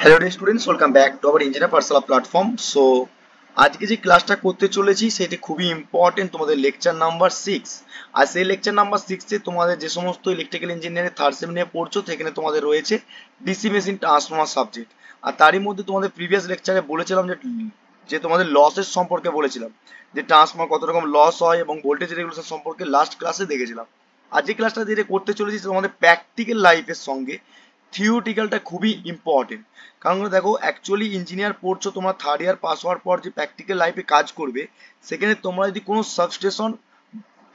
Hello day students, welcome back to our engineer personal platform. So আজকে যে ক্লাসটা করতে চলেছি সেটি খুবই ইম্পর্টেন্ট, তোমাদের লেকচার নাম্বার 6। আর সেই লেকচার নাম্বার 6-এ তোমাদের যে সমস্ত ইলেকট্রিক্যাল ইঞ্জিনিয়ারিং থার্ড সেম নিয়ে পড়ছো সেখানে তোমাদের রয়েছে ডিসি মেশিন ট্রান্সফরমার সাবজেক্ট। আর তারই মধ্যে তোমাদের প্রিভিয়াস লেকচারে বলেছিলাম যে যে তোমাদের লসের সম্পর্কে বলেছিলাম, যে ট্রান্সফরমার কত রকম লস হয় এবং ভোল্টেজ রেগুলেশন সম্পর্কে লাস্ট ক্লাসে দেখেছিলাম। আর যে ক্লাসটা যেটা করতে চলেছি তোমাদের প্র্যাকটিক্যাল লাইফের সঙ্গে থিওরিটিক্যালটা খুবই ইম্পর্টেন্ট। কারণ দেখো, অ্যাকচুয়ালি ইঞ্জিনিয়ার পড়ছো, তোমরা থার্ড ইয়ার পাস হওয়ার পর যে প্র্যাকটিক্যাল লাইফে কাজ করবে সেখানে তোমরা যদি কোনো সাবস্টেশন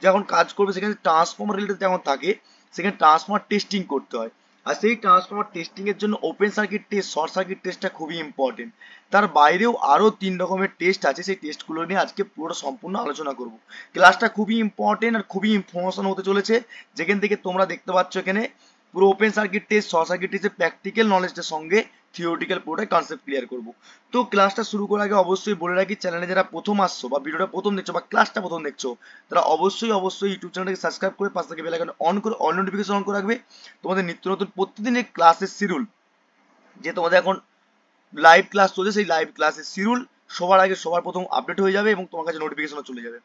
যখন কাজ করবে সেখানে ট্রান্সফর্মার রিলেটেড যেমন থাকে, সেখানে ট্রান্সফর্মার টেস্টিং করতে হয়। আর সেই ট্রান্সফর্মার টেস্টিং এর জন্য open circuit test, short circuit টেস্টটা খুবই ইম্পর্টেন্ট। তার বাইরেও আরো 3 রকমের টেস্ট আছে, সেই টেস্টগুলো নিয়ে আজকে পুরো সম্পূর্ণ আলোচনা করব। ক্লাসটা খুবই ইম্পর্টেন্ট আর খুবই ইনফরমেশন হতে চলেছে, যেখান থেকে তোমরা দেখতে পাচ্ছ এখানে পুরো open circuit test, short circuit টেস্টের প্র্যাকটিক্যাল নলেজের সঙ্গে থিওরিটিক্যাল পুরোটাই কনসেপ্ট ক্লিয়ার করব। তো ক্লাসটা শুরু করার আগে অবশ্যই বলে রাখি, চ্যানেলে যারা প্রথম আসছো বা ভিডিওটা প্রথম দেখছো বা ক্লাসটা প্রথম দেখছো, তারা অবশ্যই ইউটিউব চ্যানেলটাকে সাবস্ক্রাইব করে পাশে থেকে বেল আইকন অন করে অল নোটিফিকেশন অন করে রাখবে। তোমাদের নিত্য নতুন প্রতিদিনের ক্লাসের শিডিউল, যে তোমাদের এখন লাইভ ক্লাস চলছে, সেই লাইভ ক্লাসের শিডিউল সবার আগে সবার প্রথম আপডেট হয়ে যাবে এবং তোমার কাছে নোটিফিকেশনও চলে যাবে।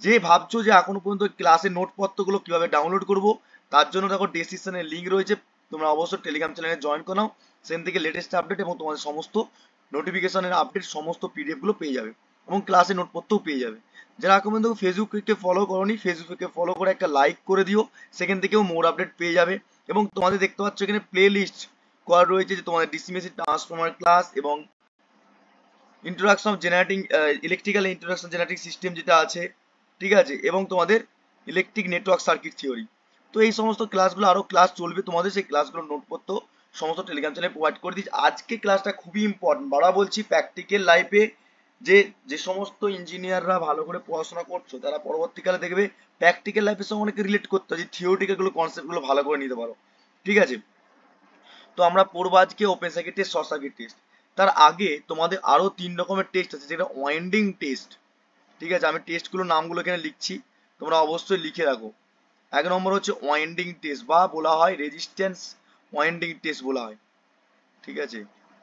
যে ভাবছো যে এখনো পর্যন্ত ক্লাসের নোটপত্রগুলো কিভাবে ডাউনলোড করব, তার জন্য দেখো ডেসক্রিপশনে লিঙ্ক রয়েছে, তোমরা অবশ্যই টেলিগ্রাম চ্যানেলে জয়েন করো, সেখান থেকে লেটেস্ট আপডেট এবং তোমাদের সমস্ত নোটিফিকেশনের আপডেট, সমস্ত পিডিএফ গুলো পেয়ে যাবে এবং ক্লাসের নোটপত্রও পেয়ে যাবে। যারা এখন পর্যন্ত ফেসবুককে ফলো করোনি, ফেসবুককে ফলো করে একটা লাইক করে দিও, সেখান থেকেও মোর আপডেট পেয়ে যাবে। এবং তোমাদের দেখতে পাচ্ছ এখানে প্লে লিস্ট করা রয়েছে, যে তোমাদের ডিসি মেশিন ট্রান্সফরমার ক্লাস এবং introduction of generating electrical introduction generating system যেটা আছে, ঠিক আছে, এবং তোমাদের ইলেকট্রিক নেটওয়ার্ক সার্কিট থিওরি। তো এই সমস্ত ক্লাসগুলো আরো ক্লাস চলবে, তোমাদের সেই ক্লাসগুলো নোটপত্র সমস্ত টেলিগ্রাম চ্যানেলে প্রোভাইড করে দিচ্ছি। আজকে ক্লাসটা খুবই ইম্পর্টেন্ট, বারবার বলছি, প্র্যাকটিক্যাল লাইফে যে যে সমস্ত ইঞ্জিনিয়াররা ভালো করে পড়াশোনা করছো তারা পরবর্তীকালে দেখবে প্র্যাকটিক্যাল লাইফের সঙ্গে অনেকে রিলেট করতে হয়, যে থিওরিটিক্যাল গুলো কনসেপ্ট গুলো ভালো করে নিতে পারো, ঠিক আছে। তো আমরা পড়বো আজকে open circuit test, short circuit test. তার আগে তোমাদের আরো 3 রকমের টেস্ট আছে, যেটা ওয়াইন্ডিং টেস্ট, ঠিক আছে। আমি টেস্টগুলোর নামগুলো এখানে লিখছি, তোমরা অবশ্যই লিখে রাখো। 1 নম্বর হচ্ছে ওয়াইন্ডিং টেস্ট, বা বলা হয় রেজিস্ট্যান্স ওয়াইন্ডিং টেস্ট বলা হয়, ঠিক আছে,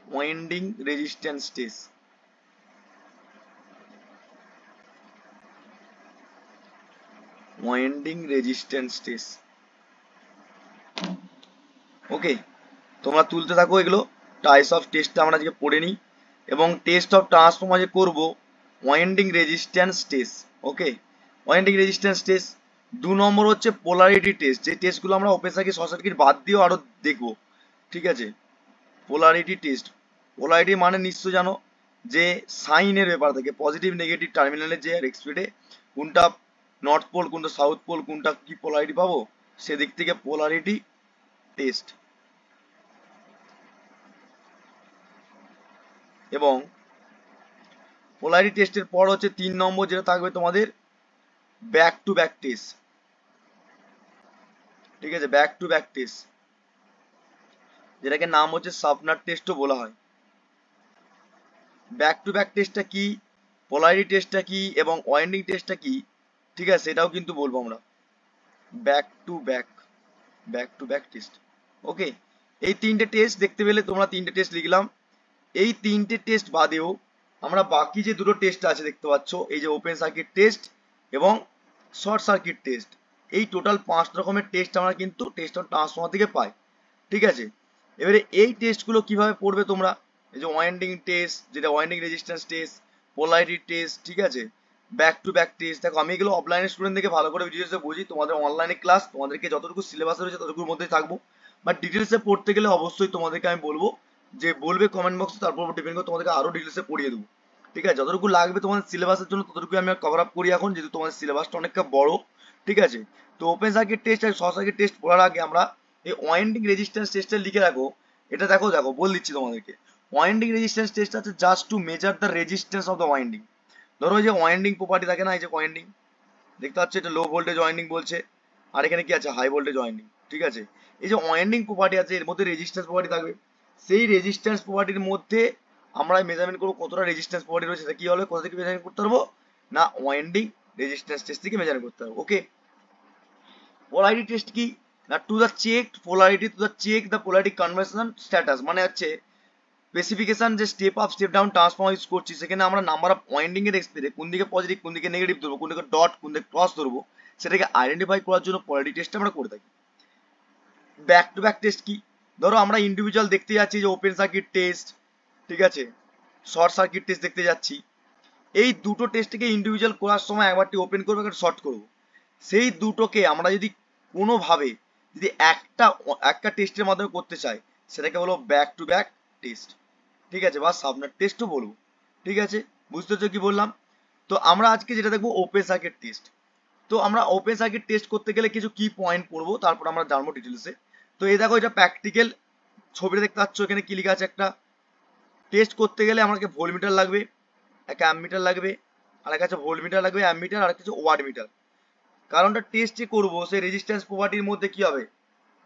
winding resistance test. Winding resistance test, okay. তোমরা তুলতে থাকো এগুলো। টাইপস অফ টেস্টটা আমরা আজকে পড়ে নিই, এবং টেস্ট অফ ট্রান্সফরমার যে করবো winding resistance test, okay. Winding resistance test. 2 নম্বর হচ্ছে পোলারিটি টেস্ট, যে টেস্টগুলো আমরা ওপেন সার্কিট, শর্ট সার্কিট বাদ দিয়েও আরো দেখবো, ঠিক আছে। পোলারিটি টেস্ট, পোলারিটি মানে নিশ্চয় জানো, যে সাইনের ব্যাপার থাকে, পজিটিভ নেগেটিভ টার্মিনালের যে এক্সপ্রেটে কোনটা নর্থ পোল কোনটা সাউথ পোল কোনটা কি পোলারিটি পাবো, সেদিক থেকে পোলারিটি টেস্ট। এবং পোলারিটি টেস্টের পর হচ্ছে 3 নম্বর যেটা থাকবে তোমাদের ব্যাক টু ব্যাক টেস্ট, ঠিক আছে, ব্যাক টু ব্যাক টেস্ট, যেটাকে নাম হচ্ছে সাফনার টেস্টও বলা হয়। ব্যাক টু ব্যাক টেস্টটা কি, পোলারিটি টেস্টটা কি এবং ওয়াইন্ডিং টেস্টটা কি, ঠিক আছে, সেটাও কিন্তু বলবো আমরা। Back to back, back to back test, okay. এই 3টে টেস্ট দেখতে পেলে তোমরা, 3টে টেস্ট লিখলাম। এই 3টে টেস্ট বাদেও আমরা বাকি যে দুটো টেস্ট আছে দেখতে পাচ্ছ, এই যে ওপেন সার্কিট টেস্ট এবং শর্ট সার্কিট টেস্ট, এই টোটাল 5 রকমের টেস্ট আমরা কিন্তু টেস্ট অফ ট্রান্সফরমার থেকে পাই, ঠিক আছে। এবারে এই টেস্টগুলো কিভাবে পড়বে তোমরা, এই যে ওয়াইন্ডিং টেস্ট, যেটা winding resistance test, polarity test, ঠিক আছে, ব্যাক টু ব্যাক টেস্ট। দেখো আমি এগুলো অফলাইনের স্টুডেন্ট থেকে ভালো করে ভিডিওসে বুঝি, তোমাদের অনলাইনে ক্লাস তোমাদেরকে যতটুকু সিলেবাস রয়েছে ততটুকুর মধ্যেই থাকবো, বাট ডিটেলসে পড়তে গেলে অবশ্যই তোমাদেরকে আমি বলবো, যে বলবে কমেন্ট বক্সে, তারপর ডিপেন্ড করে তোমাদেরকে আরো ডিটেলসে পড়িয়ে দেবো, ঠিক আছে। যতটুকু লাগবে তোমাদের সিলেবাসের জন্য ততটুকু আমি কভার আপ করি এখন, যেহেতু তোমাদের সিলেবাসটা অনেকটা বড়, ঠিক আছে। তো ওপেন সার্কিট টেস্ট আর শর্ট সার্কিট টেস্ট পড়ার আগে আমরা এই ওয়াইন্ডিং রেজিস্ট্যান্স টেস্টটা লিখে রাখো। এটা দেখো দেখো বল দিচ্ছি তোমাদেরকে, ওয়াইন্ডিং রেজিস্ট্যান্স টেস্ট আছে just to measure the resistance of the winding. ধরো এই যে ওয়াইন্ডিং প্রপার্টি থাকে না, এই যে ওয়াইন্ডিং দেখতে পাচ্ছ, এটা লো ভোল্টেজ ওয়াইন্ডিং বলছে, আর এখানে কি আছে, হাই ভোল্টেজ ওয়াইন্ডিং, ঠিক আছে। এই যে ওয়াইন্ডিং প্রপার্টি আছে, এর মধ্যে রেজিস্ট্যান্স প্রপার্টি থাকবে। সেই রেজিস্ট্যান্স প্রপার্টির মধ্যে আমরা মেজারমেন্ট করবো কতটা রেজিস্ট্যান্স প্রপার্টি রয়েছে, সেটা কি হলে কোথা থেকে মেজারমেন্ট করতে পারবো না, ওয়াইন্ডিং রেজিস্ট্যান্স টেস্ট থেকে মেজারমেন্ট করতে পারবো, ওকে। পোলারিটি টেস্ট কি না, to the check polarity, to the check the polarity conversion status, মানে হচ্ছে স্পেসিফিকেশন যে step up step down transformer use করছি, সেখানে আমরা নাম্বার অফ ওয়াইন্ডিং এর এক্সপেরে কোন দিকে পজিটিভ কোন দিকে নেগেটিভ ধরবো, কোন দিকে ডট কোন দিকে ক্রস ধরবো, সেটাকে আইডেন্টিফাই করার জন্য পোলারিটি টেস্ট আমরা করে থাকি। ব্যাক টু ব্যাক টেস্ট কি, ধরো আমরা ইন্ডিভিজুয়াল দেখতে যাচ্ছি যে ওপেন সার্কিট টেস্ট, ঠিক আছে, শর্ট সার্কিট টেস্ট দেখতে যাচ্ছি। এই দুটো টেস্টকে ইন্ডিভিজুয়াল করার সময় একবারটি ওপেন করবো একটা শর্ট করবো। সেই দুটোকে আমরা যদি কোনোভাবে যদি একটা টেস্টের মাধ্যমে করতে চাই, সেটাকে বলবো ব্যাক টু ব্যাক টেস্ট, ঠিক আছে, বা সাবনেট টেস্টও বলবো। ঠিক আছে, বুঝতে পারছো কি বললাম? তো আমরা আজকে যেটা দেখবো ওপেন সার্কিট টেস্ট। তো আমরা ওপেন সার্কিট টেস্ট করতে গেলে কিছু কি পয়েন্ট পড়বো, তারপর আমরা জানবো ডিটেলসে। তো এই দেখো, এটা প্র্যাকটিক্যাল ছবিটা দেখতে পাচ্ছ, এখানে কি লেখা আছে, একটা টেস্ট করতে গেলে আমাকে ভোল্টমিটার লাগবে, একটা অ্যামমিটার লাগবে, আর একটা আছে ভোল্টমিটার লাগবে, অ্যামমিটার, আর একটা হচ্ছে ওয়াট মিটার। কারণটা টেস্ট যে করবো সেই রেজিস্ট্যান্স প্রপার্টির মধ্যে কি হবে,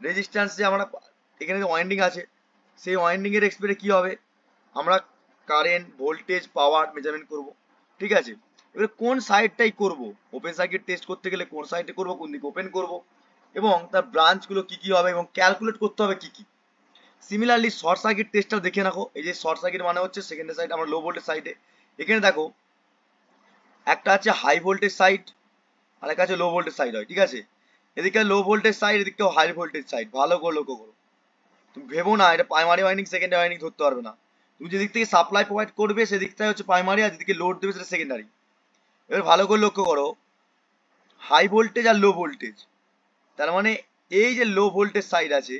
রেজিস্ট্যান্স যে আমরা এখানে যে ওয়াইন্ডিং আছে, সেই ওয়াইন্ডিং এর এক্সপেরে কি হবে, আমরা কারেন্ট ভোল্টেজ পাওয়ার মেজারমেন্ট করব। ঠিক আছে, এবারে কোন সাইডটাই করব, ওপেন সার্কিট টেস্ট করতে গেলে কোন সাইডে করব, কোন দিকে ওপেন করব, এবং তার ব্রাঞ্চগুলো কি কি হবে, এবং ক্যালকুলেট করতে হবে কি কি। সিমিলারলি শর্ট সার্কিট টেস্টটাও দেখে রাখো। এই যে শর্ট সার্কিট মানে হচ্ছে সেকেন্ডারি সাইড, আমরা লো ভোল্টেজ সাইডে, এখানে দেখো একটা আছে হাই ভোল্টেজ সাইড আর একটা আছে লো ভোল্টেজ সাইড হয়। ঠিক আছে, এদিকে লো ভোল্টেজ সাইড, এদিকে হাই ভোল্টেজ সাইড, ভালো করে লক্ষ্য করো। তুমি ভেবো না এটা প্রাইমারি ওয়াইন্ডিং সেকেন্ডারি ওয়াইন্ডিং ধরতে পারবে না। তুমি যেদিক থেকে সাপ্লাই প্রোভাইড করবে সেদিকটাই হচ্ছে প্রাইমারি, আর যেদিকে লোড দেবে সেটা সেকেন্ডারি। এবার ভালো করে লক্ষ্য করো, হাই ভোল্টেজ আর লো ভোল্টেজ, তার মানে এই যে লো ভোল্টেজ সাইড আছে,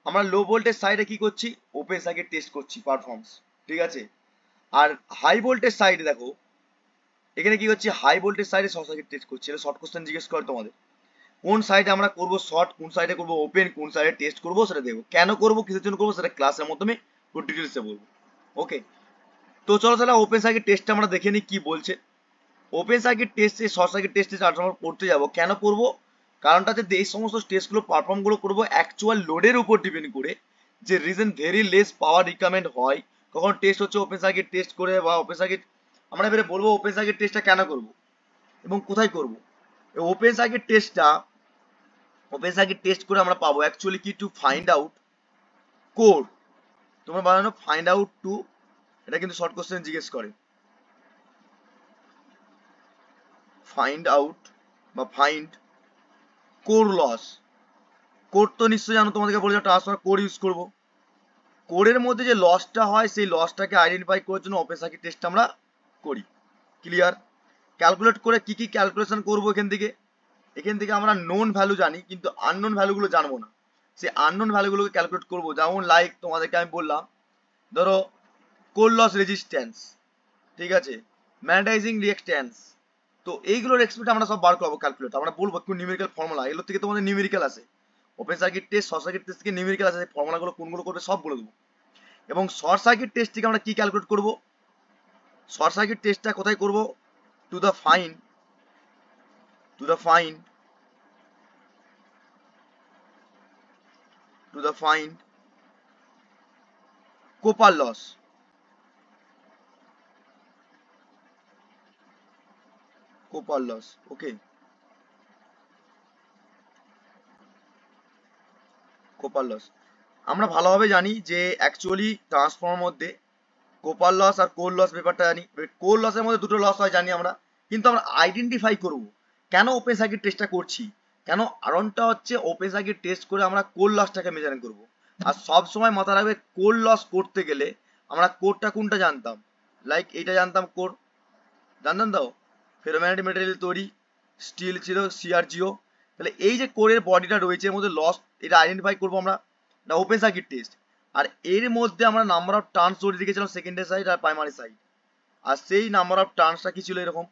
আমরা লো ভোল্টেজ সাইডে কি করছি, ওপেন সার্কিট টেস্ট করছি পারফরমেন্স। ঠিক আছে, আর হাই ভোল্টেজ সাইডে দেখো এখানে কি করছি, হাই ভোল্টেজ সাইডে শর্ট সার্কিট টেস্ট করছি। এটা শর্ট কোশ্চেন জিজ্ঞেস করে তোমাদের, কোন সাইডে আমরা করব শর্ট, কোন সাইডে করব ওপেন, কোন সাইডে টেস্ট করব, সেটা দেখবো। কেন করব, কিসের জন্য করবো, সেটা ক্লাসের মাধ্যমে পুরো ডিটেলসে বলবো। ওকে, তো চলো তাহলে ওপেন সার্কিট টেস্টটা আমরা দেখে নিই কি বলছে। ওপেন সার্কিট টেস্টে শর্ট সার্কিট টেস্টে আমরা করতে যাব, কেন করব, কারণটা হচ্ছে এই সমস্ত টেস্টগুলো পারফর্মগুলো করবো অ্যাকচুয়াল লোডের উপর ডিপেন্ড করে, যে রিজন ভেরি লেস পাওয়ার রিকোয়ারমেন্ট হয় কখন টেস্ট হচ্ছে ওপেন সার্কিট টেস্ট করে, বা ওপেন সার্কিট আমরা এবারে বলবো ওপেন সার্কিট টেস্টটা কেন করব এবং কোথায় করব। ওপেন সার্কিট টেস্টটা ওপেন সার্কিট টেস্ট করে আমরা পাবো অ্যাকচুয়ালি কি, টু ফাইন্ড আউট কোর, তোমরা বানানো ফাইন্ড আউট টু, এটা কিন্তু শর্ট কোশ্চেন জিজ্ঞেস করে, ফাইন্ড আউট বা ফাইন্ড কোর লস। কোর তো নিশ্চয়ই জানো, তোমাদেরকে বলে ট্রান্সফার কোর ইউজ করব। কোরের মধ্যে যে লসটা হয় সেই লসটাকে আইডেন্টিফাই করার জন্য ওপেন সার্কিট টেস্ট আমরা করি। ক্লিয়ার? ক্যালকুলেট করে কি কি ক্যালকুলেশন করব, এখান থেকে আমরা নোন ভ্যালু জানি কিন্তু আননোন ভ্যালুগুলো জানবো না। সেই আননোন ভ্যালুগুলোকে ক্যালকুলেট করব, যেমন লাইক তোমাদেরকে আমি বললাম, ধরো কোর লস রেজিস্ট্যান্স, ঠিক আছে, ম্যাগনেটাইজিং রিঅ্যাকট্যান্স। তো এইগুলোর এক্সপেক্ট আমরা সব বার করবো ক্যালকুলেট, আমরা বলবো একটু নিউমেরিক্যাল ফর্মুলা, এগুলো থেকে তোমাদের নিউমেরিক্যাল আসে। Open circuit test short circuit test থেকে নিউমেরিক্যাল আসে, ফর্মুলাগুলো কোনগুলো করবে সব বলে দেবো। এবং শর্ট সার্কিট টেস্ট থেকে আমরা কি ক্যালকুলেট করব, শর্ট সার্কিট টেস্টটা কোথায় করব, to the find to the find to the find copper loss. Copper loss, okay, copper loss. আমরা ভালোভাবে জানি যে অ্যাকচুয়ালি ট্রান্সফর্মার মধ্যে কোপার লস আর কোর লস ব্যাপারটা জানি। কোর লসের মধ্যে দুটো লস হয় জানি আমরা, কিন্তু আমরা আইডেন্টিফাই করব কেন ওপেন সার্কিট টেস্টটা করছি, কেন কারণটা হচ্ছে ওপেন সার্কিট টেস্ট করে আমরা কোর লসটাকে মেজার করব। আর সব সময় মাথা রাখবে কোর লস করতে গেলে আমরা কোরটা কোনটা জানতাম, লাইক এইটা জানতাম কোর, জানতাম তো, ফেরোম্যাগনেটিক মেটেরিয়াল তৈরি, স্টিল ছিল সিআরজিও। তাহলে এই যে কোরের বডিটা রয়েছে এর মধ্যে লস, এটা আইডেন্টিফাই করবো আমরা, এটা ওপেন সার্কিট টেস্ট। আর এর মধ্যে আমরা নাম্বার অফ টার্নস ধরে রেখেছিলাম সেকেন্ডারি সাইড আর প্রাইমারি সাইড, আর সেই নাম্বার অফ টার্নসটা কি ছিল, এরকম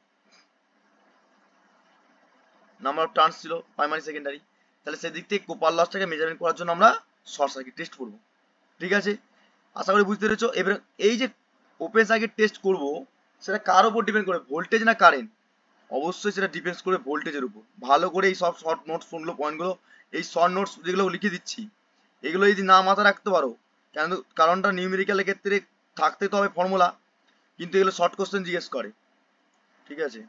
নাম্বার অফ টার্নস ছিল প্রাইমারি সেকেন্ডারি। তাহলে সেদিক থেকে কোপার লসটাকে মেজারমেন্ট করার জন্য আমরা শর্ট সার্কিট টেস্ট করবো। ঠিক আছে, আশা করি বুঝতে পেরেছো। এবার এই যে ওপেন সার্কিট টেস্ট করব, সেটা কার উপর ডিপেন্ড করে, ভোল্টেজ না কারেন্ট, অবশ্যই সেটা ডিপেন্ডস করে ভোল্টেজের উপর। ভালো করে এই সব শর্ট নোটস শুনলো পয়েন্টগুলো, এই শর্ট নোটস যেগুলো লিখে দিচ্ছি, এগুলো যদি না মাথা রাখতে পারো, কেন কারণটা নিউমেরিক্যালের ক্ষেত্রে থাকতে তো হবে ফর্মুলা, কিন্তু এগুলো শর্ট কোশ্চেন জিজ্ঞেস করে। ঠিক আছে,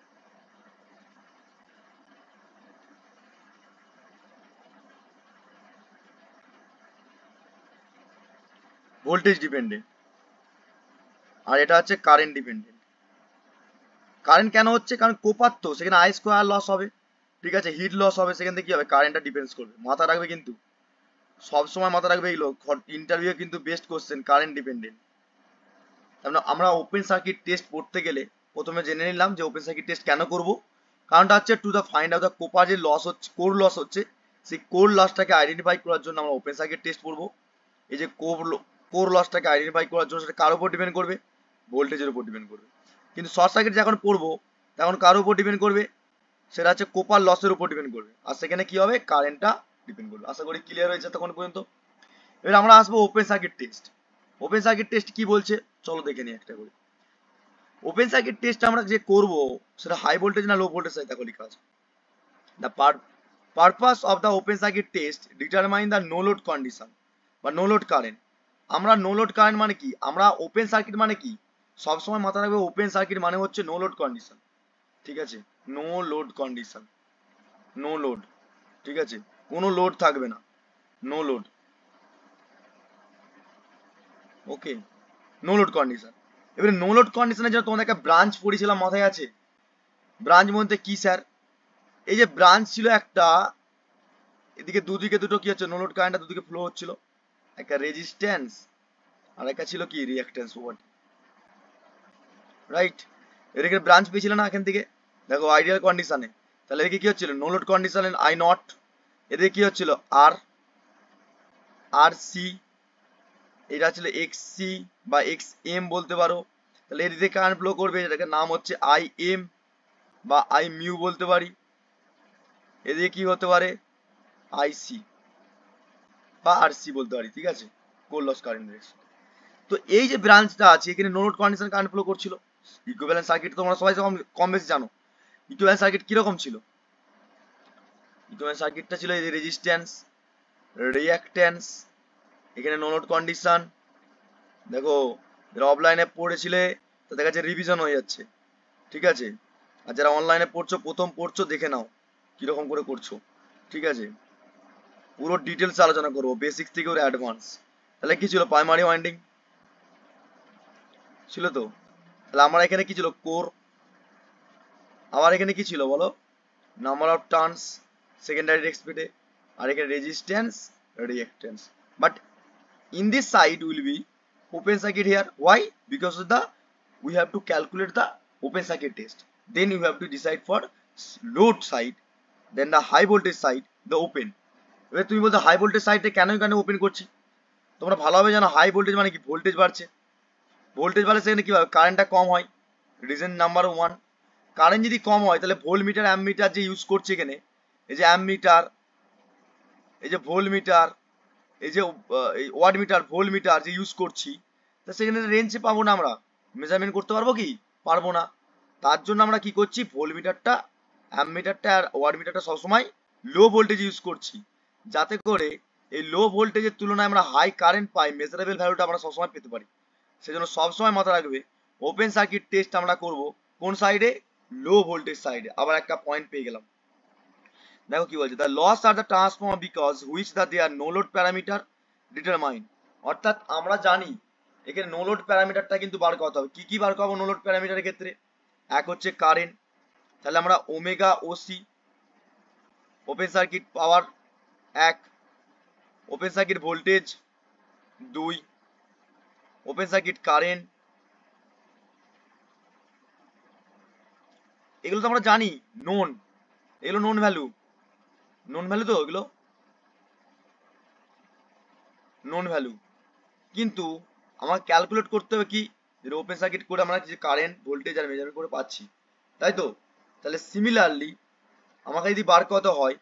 ভোল্টেজ ডিপেন্ডেন্ট, আর এটা হচ্ছে কারেন্ট ডিপেন্ডেন্ট। কারেন্ট কেন হচ্ছে? কারণ কোপার তো সেখানে আই স্কোয়ার লস হবে, ঠিক আছে, হিট লস হবে, সেখান থেকে কি হবে, কারেন্টটা ডিপেন্ডস করবে। মাথা রাখবে কিন্তু, সব সময় মাথা রাখবে এইগুলো, ইন্টারভিউ কিন্তু বেস্ট কোশ্চেন কারেন্ট ডিপেন্ডেন্ট। তার মানে আমরা ওপেন সার্কিট টেস্ট পড়তে গেলে প্রথমে জেনে নিলাম যে ওপেন সার্কিট টেস্ট কেন করব। কারণটা হচ্ছে to the find out the copper যে লস হচ্ছে, কোর লস হচ্ছে, সেই কোর লসটাকে আইডেন্টিফাই করার জন্য আমরা ওপেন সার্কিট টেস্ট পড়বো। এই যে কোর লসটাকে আইডেন্টিফাই করার জন্য সেটা কার উপর ডিপেন্ড করবে? ভোল্টেজের উপর ডিপেন্ড করবে। কিন্তু শর্ট সার্কিট যখন পড়বো তখন কার উপর ডিপেন্ড করবে? সেটা হচ্ছে কোপার লসের উপর ডিপেন্ড করবে, আর সেখানে কি হবে, কারেন্টটা ডিপেন্ড করবে। আশা করি ক্লিয়ার হয়েছে তখন পর্যন্ত। এবার আমরা আসবো open circuit test. Open circuit test কি বলছে চলো দেখে নিই একটা করে। ওপেন সার্কিট টেস্ট আমরা যে করব সেটা হাই ভোল্টেজ না লো ভোল্টেজ সাইড দেখো লেখা আছে। The purpose of the open circuit test determine the no load condition বা নো লোড কারেন্ট। আমরা নো লোড কারেন্ট মানে কি, আমরা ওপেন সার্কিট মানে কি, সবসময় মাথা রাখবে ওপেন সার্কিট মানে হচ্ছে নো লোড কন্ডিশন, ঠিক আছে, no load condition, no load, ঠিক আছে, কোনো লোড থাকবে না, no load, okay, no load condition. এবারে নো লোড কন্ডিশনের জন্য তোমাদের একটা ব্রাঞ্চ পড়েছিলাম, মাথায় আছে? ব্রাঞ্চ বলতে কি স্যার? এই যে ব্রাঞ্চ ছিল একটা, এদিকে দুদিকে দুটো কি হচ্ছে, নো লোড কারেন্টটা দুদিকে ফ্লো হচ্ছিল, একটা রেজিস্ট্যান্স আর একটা ছিল কি রিঅ্যাকট্যান্স ওভার, রাইট? এদিকে ব্রাঞ্চ পেয়েছিল না এখান থেকে, দেখো আইডিয়াল কন্ডিশনে, তাহলে এদিকে কি হচ্ছিল, নো লোড কন্ডিশনে আই নট, এদিকে কি হচ্ছিল আর আর সি, এটা ছিল এক্স সি বা এক্স এম বলতে পারো। তাহলে এদিকে কারেন্ট ফ্লো করবে, যেটাকে নাম হচ্ছে আই এম বা আই মিউ বলতে পারি। এদিকে কি হতে পারে, আইসি বা আর সি বলতে পারি, ঠিক আছে, কোর লস কারেন্ট রেস। তো এই যে ব্রাঞ্চটা আছে এখানে no load condition current flow করছিল। ইকুইভ্যালেন্ট সার্কিট তোমরা সবাই কম বেশি জানো। ইকুইভ্যালেন্ট সার্কিট কিরকম ছিল? ইকুইভ্যালেন্ট সার্কিটটা ছিল এই যে রেজিস্ট্যান্স, রিঅ্যাকট্যান্স, এখানে নো লোড কন্ডিশন। দেখো যারা অফলাইনে পড়েছিলে তাদের কাছে রিভিশন হয়ে যাচ্ছে, ঠিক আছে, আর যারা অনলাইনে পড়ছো প্রথম পড়ছো দেখে নাও কিরকম করে করছো, ঠিক আছে, পুরো ডিটেলস আলোচনা করবো বেসিক থেকে ওর অ্যাডভান্স। তাহলে কি ছিল, প্রাইমারি ওয়াইন্ডিং ছিল তো, তাহলে আমার এখানে কি ছিল, কোর, আমার এখানে কি ছিল বলো, নাম্বার অফ টার্নস সেকেন্ডারি এক্সপিডে, আর এখানে resistance reactance. But in this side will be open circuit here. Why? Because of the we have to calculate the open circuit test, then you have to decide for load side, then the high voltage side, the open. এবার তুমি বলছো high voltage সাইডে কেন কেন open করছি, তোমরা ভালোভাবে জানো হাই ভোল্টেজ মানে কি, ভোল্টেজ বাড়ছে, ভোল্টেজ বাড়লে সেখানে কি হয়, কারেন্টটা কম হয়, রিজন নাম্বার ওয়ান। কারেন্ট যদি কম হয় তাহলে ভোল্ট মিটার অ্যাম্প মিটার যে ইউজ করছে এখানে, এই যে অ্যাম্প মিটার, এই যে ভোল্ট মিটার, এই যে ওয়াট মিটার, ভোল্ট মিটার যে ইউজ করছি, তা সেখানে রেঞ্জে পাবো না, আমরা মেজারমেন্ট করতে পারবো কি, পারবো না। তার জন্য আমরা কি করছি, ভোল্ট মিটারটা, অ্যাম্প মিটারটা আর ওয়াট মিটারটা সবসময় লো ভোল্টেজ ইউজ করছি, যাতে করে এই লো ভোল্টেজের তুলনায় আমরা হাই কারেন্ট পাই, মেজারেবল ভ্যালুটা আমরা সবসময় পেতে পারি। সেজন্য সবসময় মাথা রাখবে ওপেন সার্কিট টেস্ট আমরা করব কোন সাইডে, লো ভোল্টেজ সাইডে। আবার একটা পয়েন্ট পেয়ে গেলাম, দেখো কি বলছে, দ্য লস আর the transformer because which the there no load parameter determine. অর্থাৎ আমরা জানি এখানে নো লোড প্যারামিটারটা কিন্তু বার করতে হবে। কি কি বার করবো নো লোড প্যারামিটারের ক্ষেত্রে? এক হচ্ছে কারেন্ট, তাহলে আমরা ওমেগা ওসি, ওপেন সার্কিট পাওয়ার এক, ওপেন সার্কিট ভোল্টেজ দুই, ওপেন সার্কিট কারেন্ট, এগুলো তো আমরা জানি নোন, এগুলো নোন ভ্যালু, নোন ভ্যালু তো এগুলো নোন ভ্যালু। কিন্তু আমার ক্যালকুলেট করতে হবে কি, যেটা ওপেন সার্কিট করে আমরা যে কারেন্ট ভোল্টেজ আর মেজারমেন্ট করে পাচ্ছি, তাই তো? তাহলে সিমিলারলি আমাকে যদি বার করতে হয়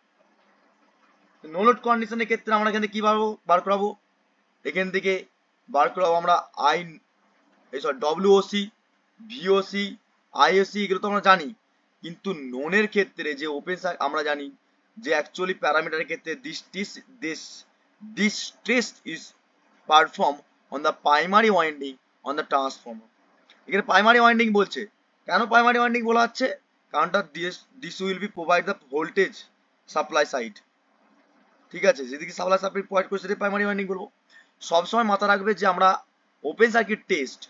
নো লোড কন্ডিশনের ক্ষেত্রে আমরা এখান থেকে কি বার করাবো, এখান থেকে বার করাবো আমরা আই, এই সরি ডব্লিউওসি, ভিওসি, আইওসি, এগুলো তো আমরা জানি। কিন্তু নোনের ক্ষেত্রে যে ওপেন আমরা জানি যে অ্যাকচুয়ালি প্যারামিটারের ক্ষেত্রে this test is perform on the primary winding on the transformer. এখানে প্রাইমারি ওয়াইন্ডিং বলছে, কেন প্রাইমারি ওয়াইন্ডিং বলা হচ্ছে, কারণটা this will be provide the voltage supply side, ঠিক আছে, যেদিকে সাপ্লাই সাপ্লাই প্রোভাইড করছে সেটা প্রাইমারি ওয়াইন্ডিং বলবো। সবসময় মাথা রাখবে যে আমরা open circuit test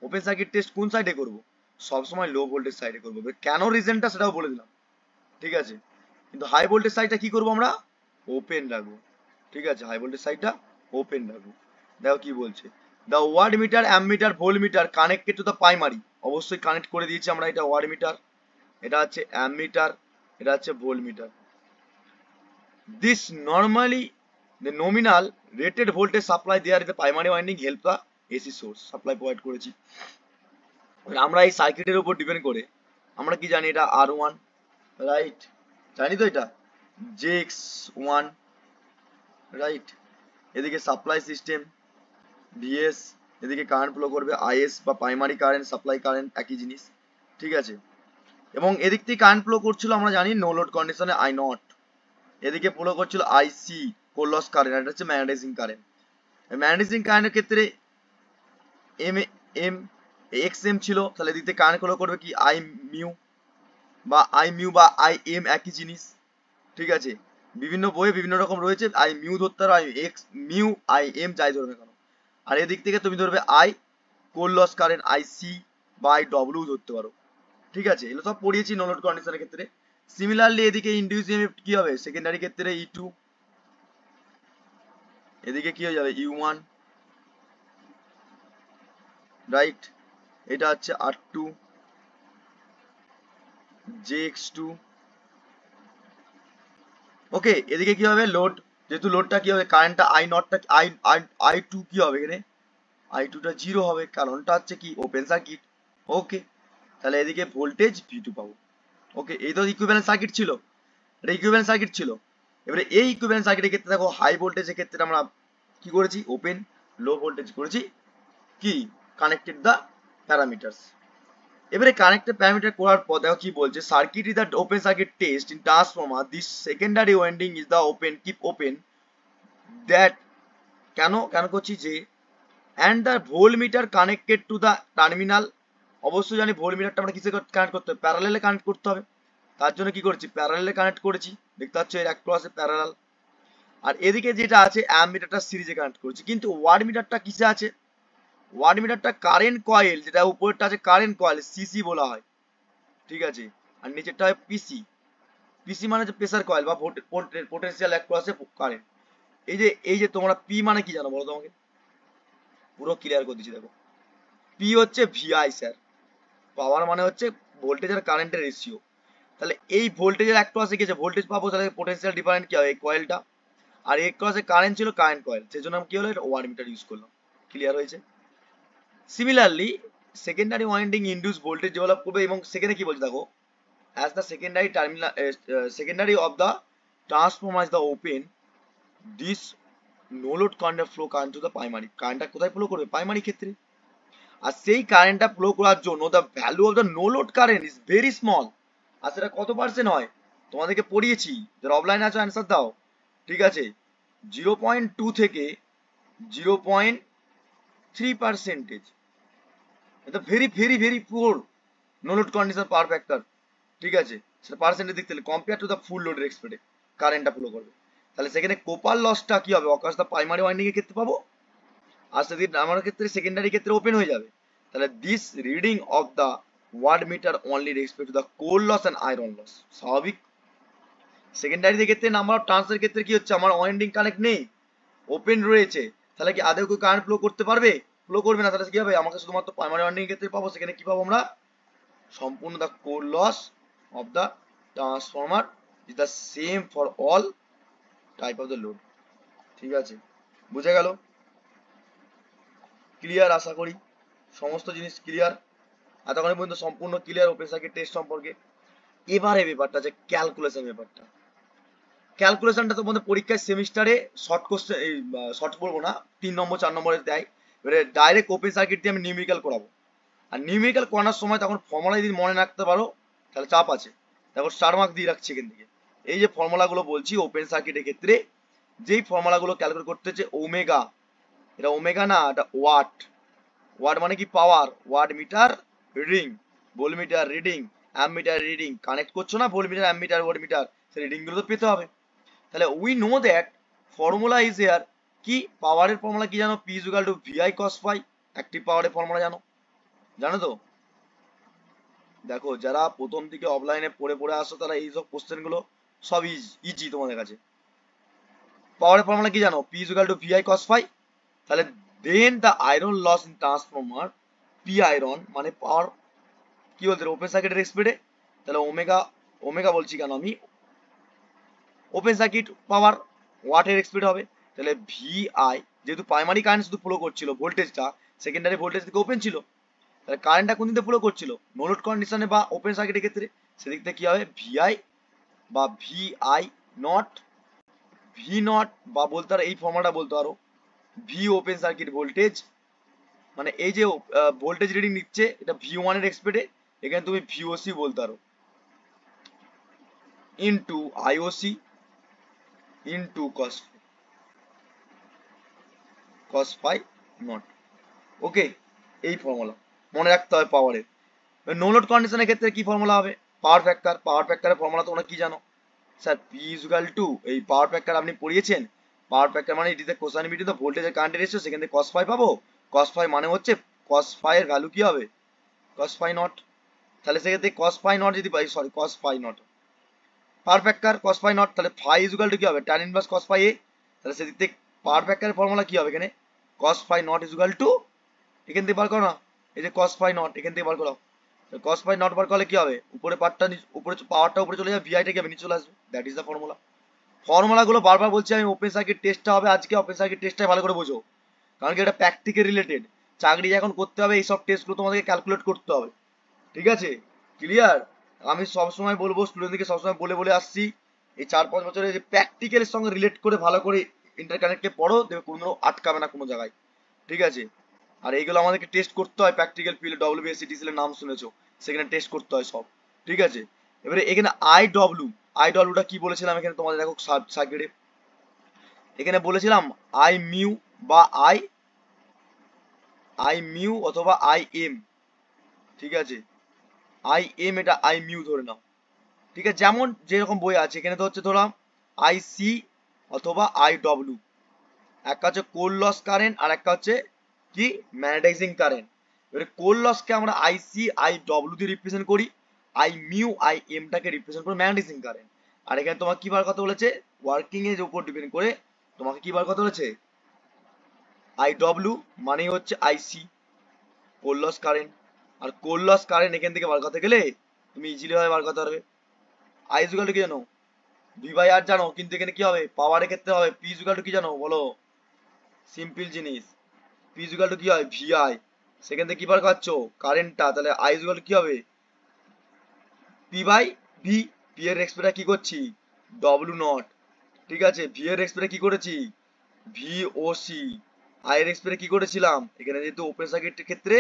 open circuit test কোন সাইডে করব, সবসময় লো ভোল্টেজ সাইডে করবো। কেন রিজনটা সেটাও বলে দিলাম, ঠিক আছে। কিন্তু হাই ভোল্টেজ সাইডটা কি করবো আমরা, ওপেন রাখবো, ঠিক আছে। হাই ভোল্টেজ সাইডটা ওপেন রাখবো। দেখো কি বলছে, the watt meter, ammeter, voltmeter connected to the primary, অবশ্যই কানেক্ট করে দিয়েছি আমরা। এটা ওয়াট মিটার, এটা হচ্ছে অ্যামমিটার, এটা হচ্ছে voltmeter. This normally the nominal rated voltage supply there in the primary winding help the AC source supply provide করেছি। আমরা এই সার্কিটের উপর ডিপেন্ড করে আমরা কি জানি, এটা R1 রাইট, জানি তো এটা JX1 রাইট। এদিকে সাপ্লাই সিস্টেম VS, এদিকে কারেন্ট ফ্লো করবে IS বা প্রাইমারি কারেন্ট, সাপ্লাই কারেন্ট একই জিনিস, ঠিক আছে। এবং এদিক থেকে কারেন্ট ফ্লো করছিল আমরা জানি নো লোড কন্ডিশনে I0, এদিকে ফ্লো করছিল IC কোর লস কারেন্ট, এটা হচ্ছে ম্যাগনেটাইজিং কারেন্ট। ম্যাগনেটাইজিং কারেন্টের ক্ষেত্রে এম এম এক্স এম ছিল, তাহলে এদিক থেকে কারেন্ট ফ্লো করবে কি আই মিউ বা আই এম একই জিনিস, ঠিক আছে। বিভিন্ন বইয়ে বিভিন্ন রকম রয়েছে, আই মিউ ধরতে পারো, I X mu I M যাই ধরবে কেন। আর এদিক থেকে তুমি ধরবে I core loss current I C বা আই ডব্লিউ ধরতে পারো, ঠিক আছে। এগুলো সব পড়িয়েছি নো লোড কন্ডিশনের ক্ষেত্রে। সিমিলারলি এদিকে ইনডিউস ইএমএফ কি হবে, সেকেন্ডারি ক্ষেত্রে E2, এদিকে কি হয়ে যাবে U1 রাইট, এটা হচ্ছে R2 JX2, ওকে। এদিকে কি হবে লোড, যেহেতু লোডটা কি হবে কারেন্টটা আই নটটা আই টু কি হবে এখানে, আই টুটা জিরো হবে, কারণটা হচ্ছে কি ওপেন সার্কিট, ওকে। তাহলে এদিকে ভোল্টেজ V2 পাবো, ওকে। এই তো ইকুইভ্যালেন্ট সার্কিট ছিল, এটা ইকুইভ্যালেন্ট সার্কিট ছিল। এবারে এই ইকুইভ্যালেন্ট সার্কিটের ক্ষেত্রে দেখো হাই ভোল্টেজের ক্ষেত্রে আমরা কি করেছি, ওপেন, লো ভোল্টেজ করেছি কি কানেক্টেড দ্য প্যারামিটার্স। এবারে কানেক্টেড প্যারামিটার করার পর দেখো কি বলছে, circuit is the open circuit test in transformer, this secondary winding is the open, keep open that, কেন কেন করছি যে, and the voltmeter connected to the terminal, অবশ্যই জানি ভোল্টমিটারটা আমরা কিসে কানেক্ট করতে হবে, প্যারালেলে কানেক্ট করতে হবে। তার জন্য কি করেছি, প্যারালেলে কানেক্ট করেছি, দেখতে পাচ্ছ এর এক ক্রসে প্যারালাল। আর এদিকে যেটা আছে অ্যামমিটারটা সিরিজে কানেক্ট করেছি। কিন্তু ওয়াট মিটারটা কিসে আছে, ওয়াট মিটারটা কারেন্ট কয়েল, যেটা উপরেরটা আছে কারেন্ট কয়েল সিসি বলা হয়, ঠিক আছে। আর নিচেরটা হয় পিসি, পিসি মানে হচ্ছে প্রেসার কয়েল বা পোটেনশিয়াল অ্যাক্রসে কারেন্ট। এই যে তোমরা পি মানে কি জানো বলো তোমাকে, পুরো ক্লিয়ার করে দিচ্ছি দেখো। পি হচ্ছে ভিআই স্যার, পাওয়ার মানে হচ্ছে ভোল্টেজ আর কারেন্টের রেশিও। তাহলে এই ভোল্টেজের অ্যাক্রসে গেছে ভোল্টেজ পাবো, তাহলে পোটেনশিয়াল ডিফারেন্ট কি হবে এই কয়েলটা, আর এই ক্রসে কারেন্ট ছিল কারেন্ট কয়েল, সেজন্য আমি কি হলো এটা ওয়াট মিটার ইউজ করলাম, ক্লিয়ার হয়েছে। Similarly secondary winding induce voltage develop করবে, এবং সেখানে কি বলছে দেখো, as the secondary terminal secondary of the transformer is the open, this no load current flow current to the primary, কারেন্টটা কোথায় ফ্লো করবে প্রাইমারি ক্ষেত্রে। আর সেই কারেন্টটা ফ্লো করার জন্য the value of the no load current is very small, আর সেটা কত পার্সেন্ট হয় তোমাদেরকে পড়িয়েছি, যারা অফলাইনে আছো অ্যান্সার দাও, ঠিক আছে। 0.2 থেকে 0.3%, এটা very very very poor no load condition power factor, ঠিক আছে। সেটা পার্সেন্টেজ দিক থেকে কম্পেয়ার টু দ্য ফুল লোডের এক্সপেক্টে কারেন্টটা ফ্লো করবে। তাহলে সেখানে কোপার লসটা কি হবে, অকাশ দা প্রাইমারি ওয়াইন্ডিং এর ক্ষেত্রে পাবো, আর যদি আমার ক্ষেত্রে সেকেন্ডারি ক্ষেত্রে ওপেন হয়ে যাবে। তাহলে this reading of the watt meter only respect to the core loss and iron loss, স্বাভাবিক। সেকেন্ডারি ক্ষেত্রে নাম্বার অফ ট্রান্সের ক্ষেত্রে কি হচ্ছে, আমার ওয়াইন্ডিং কানেক্ট নেই, ওপেন রয়েছে, তাহলে কি আদৌ কেউ কারেন্ট ফ্লো করতে পারবে, ফ্লো করবে না। তাহলে কি হবে, আমাকে শুধুমাত্র প্রাইমারি ওয়াইন্ডিং এর ক্ষেত্রে পাবো, সেখানে কি পাবো আমরা, সম্পূর্ণ the core loss of the transformer is the same for all type of the load, ঠিক আছে। বুঝে গেল, ক্লিয়ার আশা করি, সমস্ত জিনিস ক্লিয়ার এতক্ষণ পর্যন্ত, সম্পূর্ণ ক্লিয়ার ওপেন সার্কিট টেস্ট সম্পর্কে। এবারে ব্যাপারটা আছে ক্যালকুলেশন ব্যাপারটা, ক্যালকুলেশনটা তোমাদের পরীক্ষায় সেমিস্টারে শর্ট কোশ্চেন, এই শর্ট বলবো না, 3 নম্বর 4 নম্বরের দেয়। এবারে ডাইরেক্ট ওপেন সার্কিট দিয়ে আমি নিউমেরিক্যাল করাবো, আর নিউমেরিক্যাল করানোর সময় তখন ফর্মুলা যদি মনে রাখতে পারো তাহলে চাপ আছে। দেখো স্টার মার্ক দিয়ে রাখছি এখান থেকে, এই যে ফর্মুলাগুলো বলছি ওপেন সার্কিটের ক্ষেত্রে, যেই ফর্মুলাগুলো ক্যালকুলেট করতে হচ্ছে ওমেগা, এটা ওমেগা না, এটা ওয়াট, ওয়াট মানে কি power, watt meter reading, volt meter reading, amp meter reading, connect করছো না volt meter, amp meter, watt meter, সেই রিডিং গুলো তো পেতে হবে। তাহলে we know that formula is here, কি পাওয়ারের ফর্মুলা কি জানো, P is equal to VI cos phi, active পাওয়ারের ফর্মুলা জানো, জানো তো? দেখো যারা প্রথম দিকে অফলাইনে পড়ে পড়ে আসো তারা এইসব কোশ্চেন গুলো সব ইজি তোমাদের কাছে। পাওয়ারের ফর্মুলা কি জানো? P is equal to VI cos phi. তাহলে then the iron loss in transformer P iron মানে পাওয়ার কি বলতে ওপেন সার্কিটের স্পিডে, তাহলে ওমেগা, ওমেগা বলছি কেন আমি, ওপেন সার্কিট পাওয়ার ওয়াটের স্পিড হবে। তাহলে ভি আই, যেহেতু প্রাইমারি কারেন্ট শুধু ফ্লো করছিল, ভোল্টেজটা সেকেন্ডারি ভোল্টেজ থেকে ওপেন ছিল, তাহলে কারেন্টটা কোন দিক দিয়ে ফ্লো করছিল? নো লোড কন্ডিশনে বা ওপেন সার্কিটের ক্ষেত্রে সেদিক থেকে কি হবে? ভিআই বা V I not, V naught বা বলতে পারো এই ফর্মুলাটা বলতে পারো ভি ওপেন সার্কিট ভোল্টেজ, মানে এই যে ভোল্টেজ রিডিং নিচ্ছে এটা ভি ওয়ান এর এক্সপেক্টে, এখানে তুমি ভিওসি বলতে পারো, into IOC into cos phi naught. Okay, এই ফর্মুলা মনে রাখতে হবে পাওয়ারের। নো লোড কন্ডিশনের ক্ষেত্রে কি ফর্মুলা হবে? পাওয়ার ফ্যাক্টর, পাওয়ার ফ্যাক্টরের ফর্মুলা তোমরা কি জানো? Sir P is equal to, এই পাওয়ার ফ্যাক্টর আপনি পড়িয়েছেন, পাওয়ার ফ্যাক্টর মানে it is the cosine between the voltage আর কারেন্টের রেশিও, সেখান থেকে কস ফাই পাবো, কস ফাই মানে হচ্ছে কস ফাই এর ভ্যালু কি হবে? Cos phi naught. তাহলে সেক্ষেত্রে কস ফাই নট যদি পাই, sorry cos phi naught, power factor cos phi naught, তাহলে ফাই ইজ ইকুয়াল টু কি হবে? tan ইনভার্স কস ফাই এ। তাহলে সেদিক থেকে পাওয়ার ফ্যাক্টরের ফর্মুলা কি হবে এখানে? Cos phi naught is equal to, এখান থেকে বার করো না, এই যে কস ফাই নট এখান থেকে বার করো, কস ফাই নট বার করলে কি হবে? উপরে পার্টটা উপরে, পাওয়ারটা উপরে চলে যাবে, ভিআইটা কি হবে? নিচে চলে আসবে। That is the formula. Formula গুলো বারবার বলছি আমি, ওপেন সার্কিট টেস্টটা হবে আজকে, ওপেন সার্কিট টেস্টটা ভালো করে বোঝো, কারণ কি এটা প্র্যাকটিক্যাল রিলেটেড, চাকরি যখন করতে হবে এইসব টেস্টগুলো তোমাদেরকে ক্যালকুলেট করতে হবে। ঠিক আছে, ক্লিয়ার? আমি সবসময় বলবো, স্টুডেন্টদেরকে সবসময় বলে বলে আসছি, এই 4-5 বছরে যে প্র্যাকটিক্যালের সঙ্গে রিলেট করে ভালো করে ইন্টারকানেক্টকে পড়ো, দেখবে কোনো আটকাবে না কোনো জায়গায়। ঠিক আছে, আর এইগুলো আমাদেরকে টেস্ট করতে হয় প্র্যাকটিক্যাল ফিল্ড, ডব্লিউবিএসসিটিসিএল এর নাম শুনেছো, সেখানে টেস্ট করতে হয় সব। ঠিক আছে, এবারে এখানে আই ডব্লিউটা কি বলেছিলাম এখানে তোমাদের দেখো সার্কিটে, এখানে বলেছিলাম আই মিউ বা আই মিউ অথবা আই এম। ঠিক আছে, আই এম এটা আই মিউ ধরে নাও। ঠিক আছে, যেমন যেরকম বই আছে, এখানে তো হচ্ছে ধরলাম আই সি অথবা আই ডব্লিউ, একটা হচ্ছে কোর লস কারেন্ট আর একটা হচ্ছে কি ম্যাগনেটাইজিং কারেন্ট। এবারে কোর লসকে আমরা আই সি আই ডব্লিউ দিয়ে রিপ্রেজেন্ট করি, আই মিউ আই এমটাকে রিপ্রেজেন্ট করি ম্যাগনেটাইজিং কারেন্ট। আর এখানে তোমার কি বার কথা বলেছে? ওয়ার্কিং এর উপর ডিপেন্ড করে তোমাকে কি বার কথা বলেছে? আই ডব্লিউ মানে হচ্ছে আইসি, কোর লস কারেন্ট। আর কোর লস কারেন্ট এখান থেকে বার করতে গেলে তুমি ইজিলি ভাবে বার করতে পারবে। আই ইজ ইকুয়াল টু কি জানো? ভি বাই আর জানো, কিন্তু এখানে কি হবে? পাওয়ারের ক্ষেত্রে হবে পি ইজ ইকুয়াল টু কি জানো বলো? সিম্পল জিনিস, পি ইজ ইকুয়াল টু কি হয়? V I. সেখান থেকে কি বার করছো? কারেন্টটা, তাহলে আই ইজ ইকুয়াল টু কি হবে? P by V. পি এর এক্সপ্রেসটা কি করছি? W not. ঠিক আছে, ভি এর এক্সপ্রেসটা কি করেছি? V O C. আই এর এক্সপ্রেসটা কি করেছিলাম? এখানে যেহেতু ওপেন সার্কিটের ক্ষেত্রে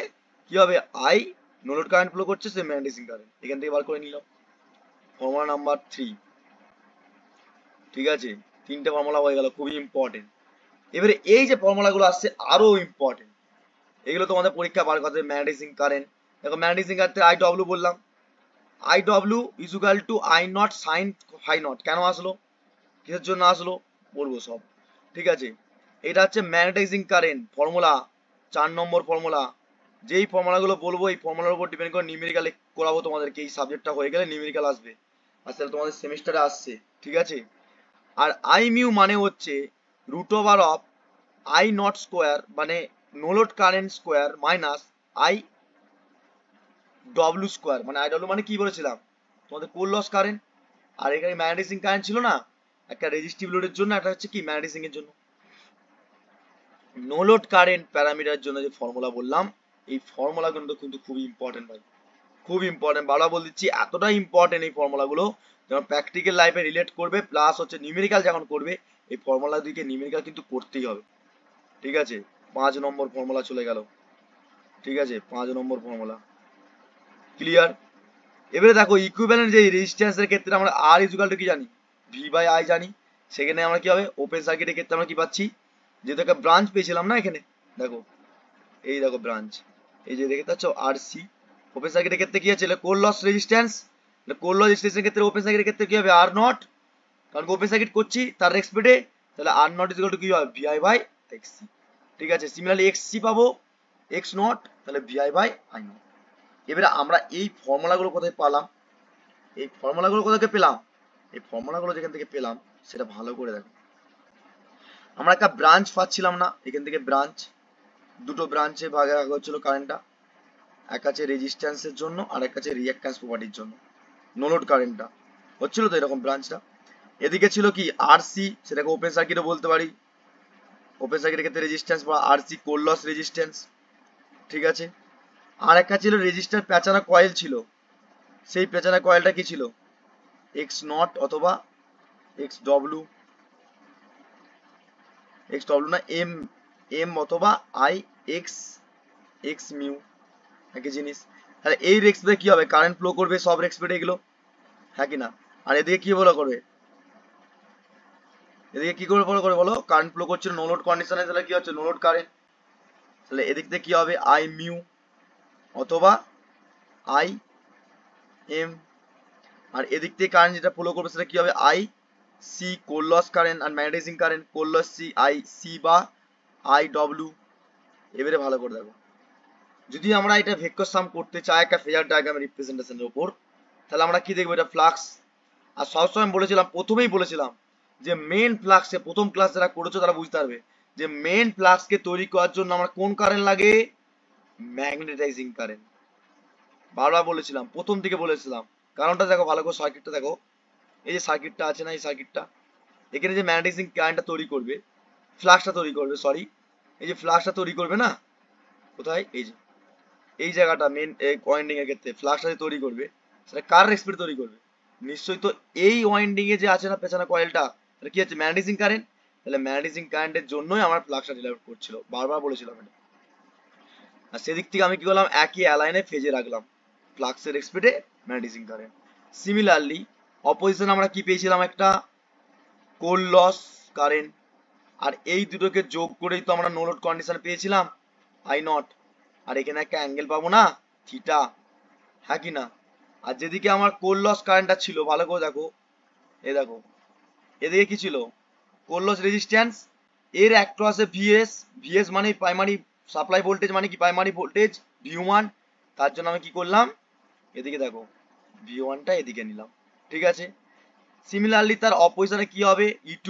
কি হবে? I know load current flow করছে, সে ম্যাগনেটাইজিং কারেন্ট, এখান থেকে বার করে নিলাম। Formula number 3। ঠিক আছে, তিনটে ফর্মুলা হয়ে গেল, খুবই ইম্পর্টেন্ট। এবারে এই যে ফর্মুলাগুলো আসছে আরো ইম্পর্টেন্ট, এগুলো তোমাদের পরীক্ষা বার করতে। ম্যাগনেটাইজিং কারেন্ট, দেখো ম্যাগনেটাইজিং কারেন্ট আই ডব্লিউ বললাম, I W is equal to I not sine phi not. কেন আসলো, কিসের জন্য আসলো, বলবো সব। ঠিক আছে, এটা হচ্ছে ম্যাগনেটাইজিং কারেন্ট ফর্মুলা, 4 নম্বর ফর্মুলা। যেই ফর্মুলাগুলো বলবো এই ফর্মুলার উপর ডিপেন্ড করে নিউমেরিক্যাল করাবো তোমাদেরকে, এই সাবজেক্টটা হয়ে গেলে নিউমেরিক্যাল আসবে, আসলে তোমাদের সেমিস্টারে আসছে। ঠিক আছে, আর আই মিউ মানে হচ্ছে root over of I naught square, মানে no load current square minus I W square. মানে আই ডব্লিউ মানে কি বলেছিলাম তোমাদের? Core loss current. আর এখানে ম্যাগনেটাইজিং কারেন্ট ছিল না, একটা রেজিস্টিভ লোডের জন্য, একটা হচ্ছে কি ম্যাগনেটাইজিং এর জন্য। নো লোড কারেন্ট প্যারামিটারের জন্য যে ফর্মুলা বললাম, এই ফর্মুলা কিন্তু খুবই ইম্পর্টেন্ট ভাই, খুব ইম্পর্টেন্ট। বারবার বলে দিচ্ছি, এতটা ইম্পর্টেন্ট এই ফর্মুলাগুলো, যেমন প্র্যাকটিক্যাল লাইফে রিলেট করবে, প্লাস হচ্ছে নিউমেরিক্যাল যখন করবে এই ফর্মুলা দিকে নিউমেরিক্যাল কিন্তু করতেই হবে। ঠিক আছে, 5 নম্বর ফর্মুলা চলে গেল। ঠিক আছে, 5 নম্বর ফর্মুলা ক্লিয়ার। এবারে দেখো ইকুইভ্যালেন্ট যে রেজিস্ট্যান্সের ক্ষেত্রে আমরা আর ইজ ইকুয়াল টু কি জানি? ভি বাই আই জানি। সেখানে আমরা কি হবে? ওপেন সার্কিটের ক্ষেত্রে আমরা কি পাচ্ছি? যেহেতু একটা ব্রাঞ্চ পেয়েছিলাম না এখানে, দেখো এই দেখো ব্রাঞ্চ, এই যে দেখতে পাচ্ছ আর সি। ওপেন সার্কিটের ক্ষেত্রে কি আছে? Core loss resistance, core loss রেজিস্ট্যান্সের ক্ষেত্রে ওপেন সার্কিটের ক্ষেত্রে কি হবে? আর নট, কারণ ওপেন সার্কিট করছি তার এক্সপেক্টে, তাহলে R not is equal to কি হবে? V I by X C. ঠিক আছে, সিমিলারলি এক্স সি পাবো, এক্স নট তাহলে ভিআই বাই আই নট। এবারে আমরা এই ফর্মুলাগুলো কোথায় পেলাম, এই ফর্মুলাগুলো কোথা থেকে পেলাম, এই ফর্মুলাগুলো যেখান থেকে পেলাম সেটা ভালো করে দেখো। আমরা একটা ব্রাঞ্চ পাচ্ছিলাম না, এখান থেকে ব্রাঞ্চ, দুটো ব্রাঞ্চে ভাগে ভাগ হচ্ছিল কারেন্টটা, এক আছে রেজিস্ট্যান্সের জন্য আর এক আছে রিঅ্যাক্ট্যান্স প্রপার্টির জন্য, নো লোড কারেন্টটা হচ্ছিল তো এরকম ব্রাঞ্চটা। এদিকে ছিল কি আরসি, সেটাকে ওপেন সার্কিটও বলতে পারি, ওপেন সার্কিটের ক্ষেত্রে রেজিস্ট্যান্স বা আরসি কোর লস রেজিস্ট্যান্স, ঠিক আছে। আর একটা ছিল রেজিস্টার প্যাচানা কয়েল ছিল, সেই প্যাচানা কয়েলটা কি ছিল, এক্স নট অথবা এক্স ডব্লু, এক্স ডব্লু না এম, এম অথবা আই এক্স, এক্স মিউ একই জিনিস। তাহলে এই রেক্সপেডে কি হবে, কারেন্ট ফ্লো করবে সব রেক্সপেডে এগুলো, হ্যাঁ কি না। আর এদিকে কি ফলো করবে, এদিকে কি করে ফলো করে বলো, কারেন্ট ফ্লো করছিল নো লোড কন্ডিশনে, তাহলে কি হচ্ছে নো লোড কারেন্ট, তাহলে এদিক থেকে কি হবে আই মিউ অথবা আই এম। আর এদিক থেকে কারেন্ট যেটা ফলো করবে সেটা কি হবে I C core loss current আর magnetising current, core loss C I C বা আই ডব্লিউ। এবারে ভালো করে দেখো, যদি আমরা এটা ভেক্টর সাম করতে চাই একটা ফেজার ডায়াগ্রামের রিপ্রেজেন্টেশনের উপর, তাহলে আমরা কি দেখবো, এটা ফ্লাক্স। আর সবসময় বলেছিলাম, প্রথমেই বলেছিলাম যে মেন ফ্লাক্সে, প্রথম ক্লাস যারা করেছো তারা বুঝতে পারবে যে মেন ফ্লাক্সকে তৈরি করার জন্য আমার কোন কারেন্ট লাগে, ম্যাগনেটাইজিং কারেন্ট। বারবার বলেছিলাম, প্রথম দিকে বলেছিলাম, কারণটা দেখো ভালো করে, সার্কিটটা দেখো, এই যে সার্কিটটা আছে না, এই সার্কিটটা, এখানে যে ম্যাগনেটাইজিং কারেন্টটা তৈরি করবে, ফ্লাক্সটা তৈরি করবে, সরি, এই যে ফ্লাক্সটা তৈরি করবে না, কোথায়, এই যে এই জায়গাটা মেন ওয়াইন্ডিং এর ক্ষেত্রে ফ্লাক্সটা তৈরি করবে, সেটা কার রেসপেক্ট তৈরি করবে, নিশ্চয়ই তো এই ওয়াইন্ডিং এ যে আছে না পেছনে কয়েলটা, এটা কি হচ্ছে ম্যাগনেটাইজিং কারেন্ট, তাহলে ম্যাগনেটাইজিং কারেন্টের জন্যই আমার ফ্লাক্সটা ডিরাইভ করছিল, বারবার বলেছিলাম এটা। আর সেদিক থেকে আমি কি করলাম, একই অ্যালাইনে ফেজে রাখলাম ফ্লাক্সের রেসপেক্টে ম্যাগনেটাইজিং কারেন্ট। সিমিলারলি অপোজিশন আমরা কি পেয়েছিলাম, একটা কোর লস কারেন্ট, আর এই দুটোকে যোগ করেই তো আমরা নো লোড কন্ডিশন পেয়েছিলাম আই নট, আর এখানে একটা অ্যাঙ্গেল পাবো না থিটা, হ্যাঁ কি না। আর যেদিকে আমার কোর লস কারেন্টটা ছিল, ভালো করে দেখো, এই দেখো এদিকে কি ছিল, কোর লস রেজিস্ট্যান্স, এর অ্যাক্রসে ভিএস, ভিএস মানে প্রাইমারি সাপ্লাই ভোল্টেজ, মানে কি প্রাইমারি ভোল্টেজ ভি1, তার জন্য আমি কি করলাম, এদিকে দেখো ভি1টা এদিকে নিলাম, ঠিক আছে। সিমিলারলি তার অপোজিশনে কি হবে ই2,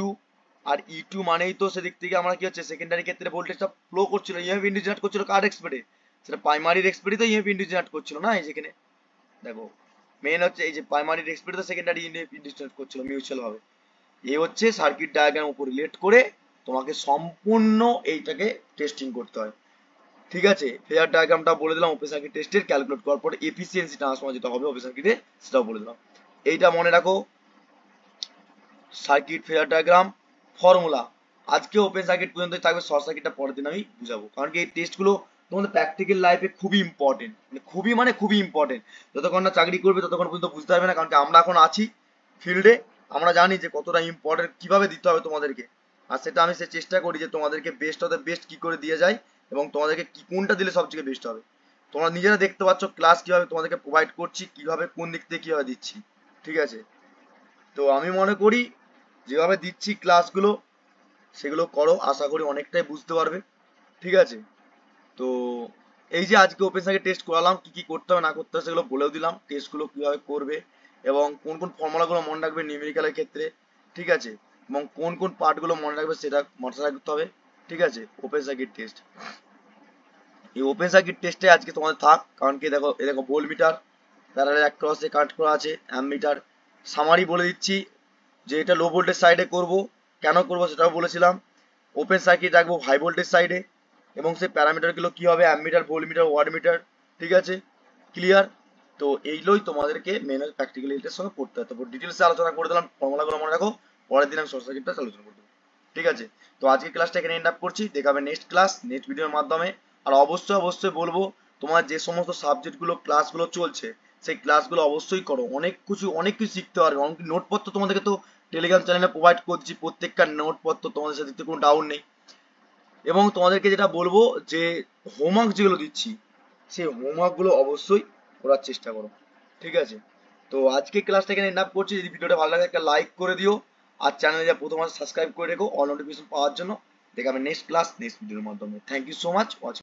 আর ই2 মানেই তো সেদিক থেকে আমরা কি হচ্ছে সেকেন্ডারি ক্ষেত্রে ভোল্টেজটা ফ্লো করছিল, ইএমএফ ইন্ডিউস জেনারেট করছিল কার এক্সপেডে, সেটা প্রাইমারি এক্সপেডে তো ইএমএফ ইন্ডিউস জেনারেট করছিল না, এই যেখানে দেখো মেন হচ্ছে এই যে প্রাইমারি এক্সপেডে তো সেকেন্ডারি ইএমএফ ইন্ডিউস জেনারেট করছিল মিউচুয়াল ভাবে। এই হচ্ছে সার্কিট ডায়াগ্রাম উপর রিলেট করে তোমাকে সম্পূর্ণ এইটাকে টেস্টিং করতে হয়, ঠিক আছে। ফেজার ডায়াগ্রামটা বলে দিলাম, ওপেন সার্কিট টেস্টের ক্যালকুলেট করার পর এফিসিয়েন্সি ট্রান্সফর্মার যেটা হবে ওপেন সার্কিটে সেটাও বলে দিলাম। এইটা মনে রাখো, সার্কিট ফেজার ডায়াগ্রাম ফর্মুলা। আজকে ওপেন সার্কিট পর্যন্তই থাকবে, শর্ট সার্কিটটা পরের দিন আমি বুঝাবো, কারণ কি এই টেস্টগুলো তোমাদের প্র্যাকটিক্যাল লাইফে খুবই ইম্পর্টেন্ট, মানে খুবই ইম্পর্টেন্ট। যতক্ষণ না চাকরি করবে ততক্ষণ পর্যন্ত বুঝতে পারবে না, কারণ কি আমরা এখন আছি ফিল্ডে, আমরা জানি যে কতটা ইম্পর্টেন্ট কিভাবে দিতে হবে তোমাদেরকে। আর সেটা আমি সে চেষ্টা করি যে তোমাদেরকে বেস্ট অফ দ্য বেস্ট কি করে দিয়ে যায়, এবং তোমাদেরকে কি কোনটা দিলে সবথেকে বেস্ট হবে। তোমরা নিজেরা দেখতে পাচ্ছ ক্লাস কিভাবে তোমাদেরকে প্রোভাইড করছি, কিভাবে কোন দিক থেকে কিভাবে দিচ্ছি, ঠিক আছে। তো আমি মনে করি যেভাবে দিচ্ছি ক্লাসগুলো সেগুলো করো, আশা করি অনেকটাই বুঝতে পারবে, ঠিক আছে। তো এই যে আজকে ওপেন সার্কিট টেস্ট করালাম, কি কি করতে হবে না করতে হবে সেগুলো বলেও দিলাম, টেস্টগুলো কিভাবে করবে এবং কোন কোন ফর্মুলাগুলো মনে রাখবে নিউমেরিক্যালের ক্ষেত্রে, ঠিক আছে, এবং কোন কোন পার্টগুলো মনে রাখবে সেটা মাথায় রাখতে হবে, ঠিক আছে। ওপেন সার্কিট টেস্ট, এই ওপেন সার্কিট টেস্টে আজকে তোমাদের থাক, কারণ কি দেখো এই দেখো ভোল্ট মিটার প্যারালাল অ্যাক্রসে কানেক্ট করা আছে, অ্যামমিটার, সামারি বলে দিচ্ছি যে এটা লো ভোল্টেজ সাইডে করব, কেন করব সেটাও বলেছিলাম, ওপেন সার্কিট রাখবো হাই ভোল্টেজ সাইডে, এবং সেই প্যারামিটারগুলো কি হবে অ্যামমিটার, ভোল্টমিটার, ওয়াটমিটার, ঠিক আছে, ক্লিয়ার। তো এইগুলোই তোমাদেরকে মেন প্র্যাকটিক্যাল এর সঙ্গে পড়তে হয়, তারপর ডিটেলসে আলোচনা করে দিলাম, ফর্মুলাগুলো মনে রাখো, পরের দিন আমি শর্ট সার্কিটটা আলোচনা করবো, ঠিক আছে। তো আজকে ক্লাসটা এখানে এন্ড আপ করছি, দেখাবে নেক্সট ক্লাস নেক্সট ভিডিওর মাধ্যমে। আর অবশ্যই অবশ্যই বলবো, তোমার যে সমস্ত সাবজেক্টগুলো ক্লাসগুলো চলছে সেই ক্লাসগুলো অবশ্যই করো, অনেক কিছু শিখতে পারবে, অনেক নোটপত্র তোমাদেরকে তো টেলিগ্রাম চ্যানেলে প্রোভাইড করছি, প্রত্যেকটা নোটপত্র তোমাদের সাথে কোনো ডাউট নেই। এবং তোমাদেরকে যেটা বলবো যে হোমওয়ার্ক যেগুলো দিচ্ছি সেই হোমওয়ার্কগুলো অবশ্যই করার চেষ্টা করো, ঠিক আছে। তো আজকে ক্লাসটা এখানে এন্ড আপ করছি, যদি ভিডিওটা ভালো লাগে একটা লাইক করে দিও, আর চ্যানেলে যা প্রথম সাবস্ক্রাইব করে রেখো অল নোটিফিকেশন পাওয়ার জন্য। দেখাবে নেক্সট ক্লাস নেক্সট ভিডিওর মাধ্যমে। Thank you so much watching.